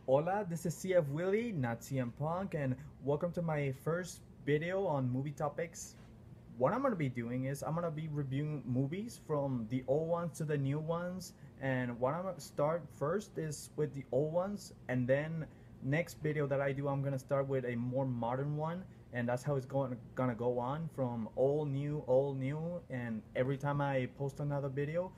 Hola, this is WIllie, not CM Punk, and welcome to my first video on movie topics. What I'm gonna be doing is I'm gonna be reviewing movies from the old ones to the new ones, and what I'm gonna start first is with the old ones, and then next video that I do I'm gonna start with a more modern one, and that's how it's gonna go on from old new, and every time I post another video.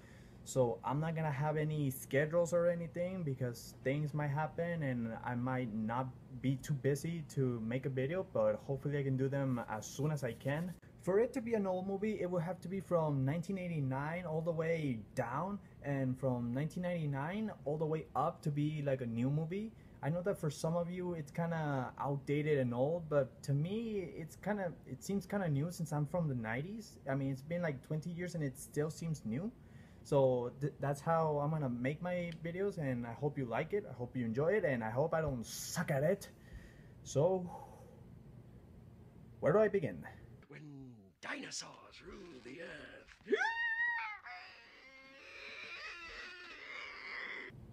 So I'm not gonna have any schedules or anything because things might happen and I might not be too busy to make a video, but hopefully I can do them as soon as I can. For it to be an old movie, it would have to be from 1989 all the way down, and from 1999 all the way up to be like a new movie. I know that for some of you it's kind of outdated and old, but to me it seems kind of new since I'm from the 90s. I mean, it's been like 20 years and it still seems new. So that's how I'm gonna make my videos, and I hope you like it, I hope you enjoy it, and I hope I don't suck at it. So, where do I begin? When dinosaurs ruled the earth.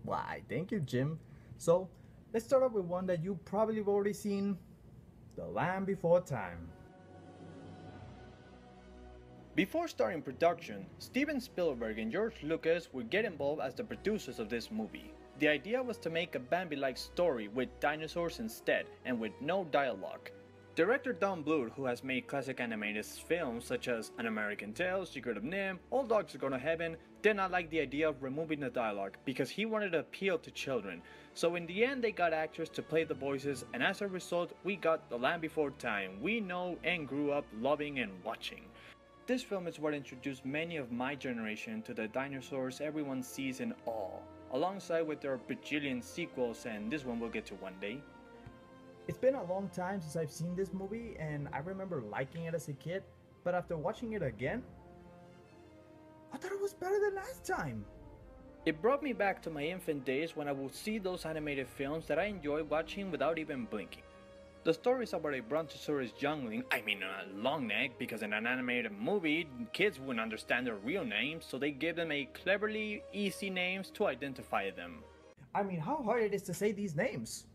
Why, thank you, Jim. So, let's start off with one that you probably have already seen, The Land Before Time. Before starting production, Steven Spielberg and George Lucas would get involved as the producers of this movie. The idea was to make a Bambi-like story with dinosaurs instead and with no dialogue. Director Don Bluth, who has made classic animated films such as An American Tail, Secret of NIMH, All Dogs Go to Heaven, did not like the idea of removing the dialogue because he wanted to appeal to children. So in the end they got actors to play the voices, and as a result we got The Land Before Time we know and grew up loving and watching. This film is what introduced many of my generation to the dinosaurs everyone sees in awe, alongside with their bajillion sequels, and this one we'll get to one day. It's been a long time since I've seen this movie, and I remember liking it as a kid, but after watching it again, I thought it was better than last time. It brought me back to my infant days when I would see those animated films that I enjoyed watching without even blinking. The story is about a brontosaurus youngling, a long neck, because in an animated movie, kids wouldn't understand their real names, so they give them a cleverly easy names to identify them. I mean, how hard it is to say these names?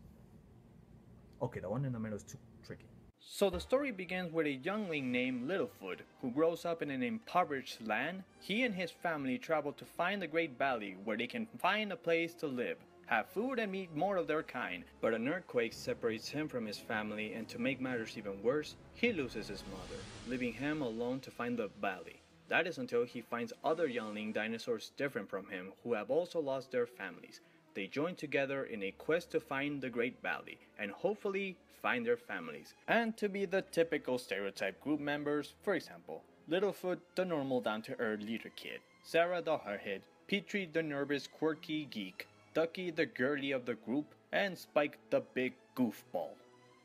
Okay, the one in the middle is too tricky. So the story begins with a youngling named Littlefoot, who grows up in an impoverished land. He and his family travel to find the Great Valley, where they can find a place to live, have food and meet more of their kind, but an earthquake separates him from his family, and to make matters even worse, he loses his mother, leaving him alone to find the valley. That is until he finds other youngling dinosaurs different from him who have also lost their families. They join together in a quest to find the Great Valley, and hopefully find their families, and to be the typical stereotype group members. For example, Littlefoot, the normal down-to-earth leader kid, Sarah the hardhead, Petrie the nervous quirky geek, Ducky the girly of the group, and Spike the big goofball.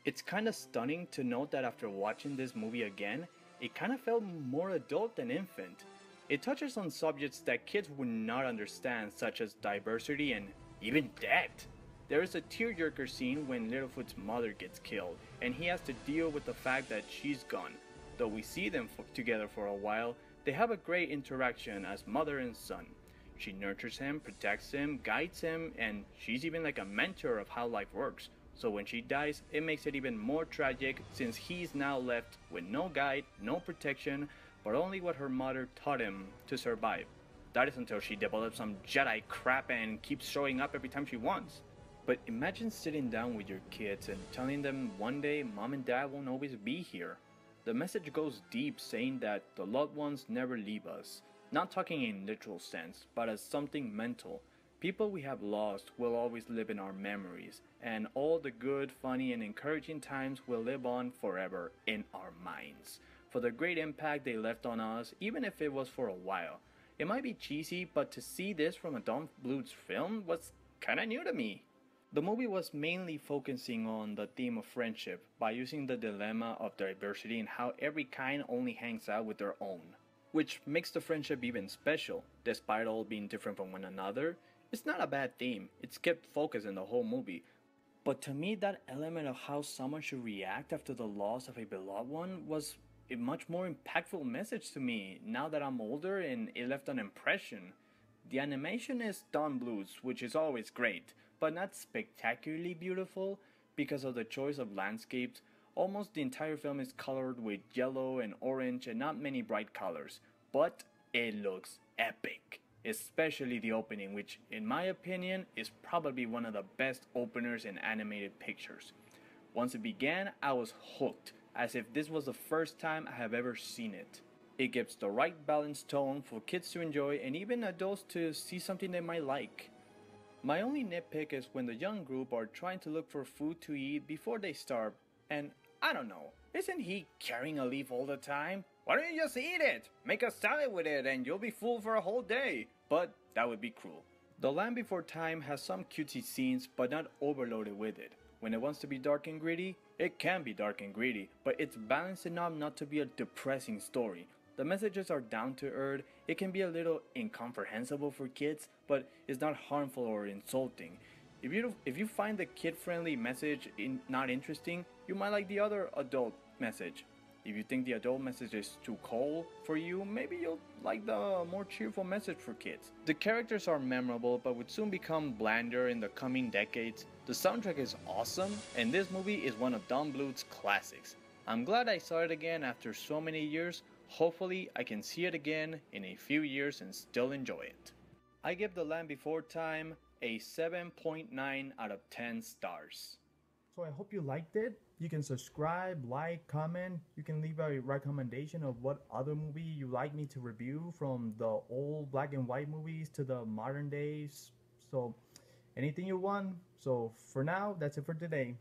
It's kinda stunning to note that after watching this movie again, it kinda felt more adult than infant. It touches on subjects that kids would not understand, such as diversity and even death. There is a tearjerker scene when Littlefoot's mother gets killed, and he has to deal with the fact that she's gone. Though we see them together for a while, they have a great interaction as mother and son. She nurtures him, protects him, guides him, and she's even like a mentor of how life works. So when she dies, it makes it even more tragic since he's now left with no guide, no protection, but only what her mother taught him to survive. That is until she develops some Jedi crap and keeps showing up every time she wants. But imagine sitting down with your kids and telling them one day mom and dad won't always be here. The message goes deep, saying that the loved ones never leave us. Not talking in literal sense, but as something mental. People we have lost will always live in our memories, and all the good, funny, and encouraging times will live on forever in our minds. For the great impact they left on us, even if it was for a while. It might be cheesy, but to see this from a Don Bluth's film was kinda new to me. The movie was mainly focusing on the theme of friendship by using the dilemma of diversity and how every kind only hangs out with their own, which makes the friendship even special. Despite all being different from one another, it's not a bad theme. It's kept focus in the whole movie. But to me, that element of how someone should react after the loss of a beloved one was a much more impactful message to me now that I'm older, and it left an impression. The animation is Don Bluth's, which is always great, but not spectacularly beautiful because of the choice of landscapes. Almost the entire film is colored with yellow and orange and not many bright colors, but it looks epic. Especially the opening, which in my opinion is probably one of the best openers in animated pictures. Once it began, I was hooked, as if this was the first time I have ever seen it. It gives the right balanced tone for kids to enjoy and even adults to see something they might like. My only nitpick is when the young group are trying to look for food to eat before they starve, and I don't know, isn't he carrying a leaf all the time? Why don't you just eat it? Make a salad with it and you'll be full for a whole day. But that would be cruel. The Land Before Time has some cutesy scenes, but not overloaded with it. When it wants to be dark and gritty, it can be dark and gritty, but it's balanced enough not to be a depressing story. The messages are down to earth. It can be a little incomprehensible for kids, but it's not harmful or insulting. If you find the kid-friendly message not interesting, you might like the other adult message. If you think the adult message is too cold for you, maybe you'll like the more cheerful message for kids. The characters are memorable but would soon become blander in the coming decades. The soundtrack is awesome, and this movie is one of Don Bluth's classics. I'm glad I saw it again after so many years. Hopefully I can see it again in a few years and still enjoy it. I give The Land Before Time a 7.9 out of 10 stars. So I hope you liked it. You can subscribe, like, comment. You can leave a recommendation of what other movie you like me to review, from the old black and white movies to the modern days. So anything you want. So for now, that's it for today.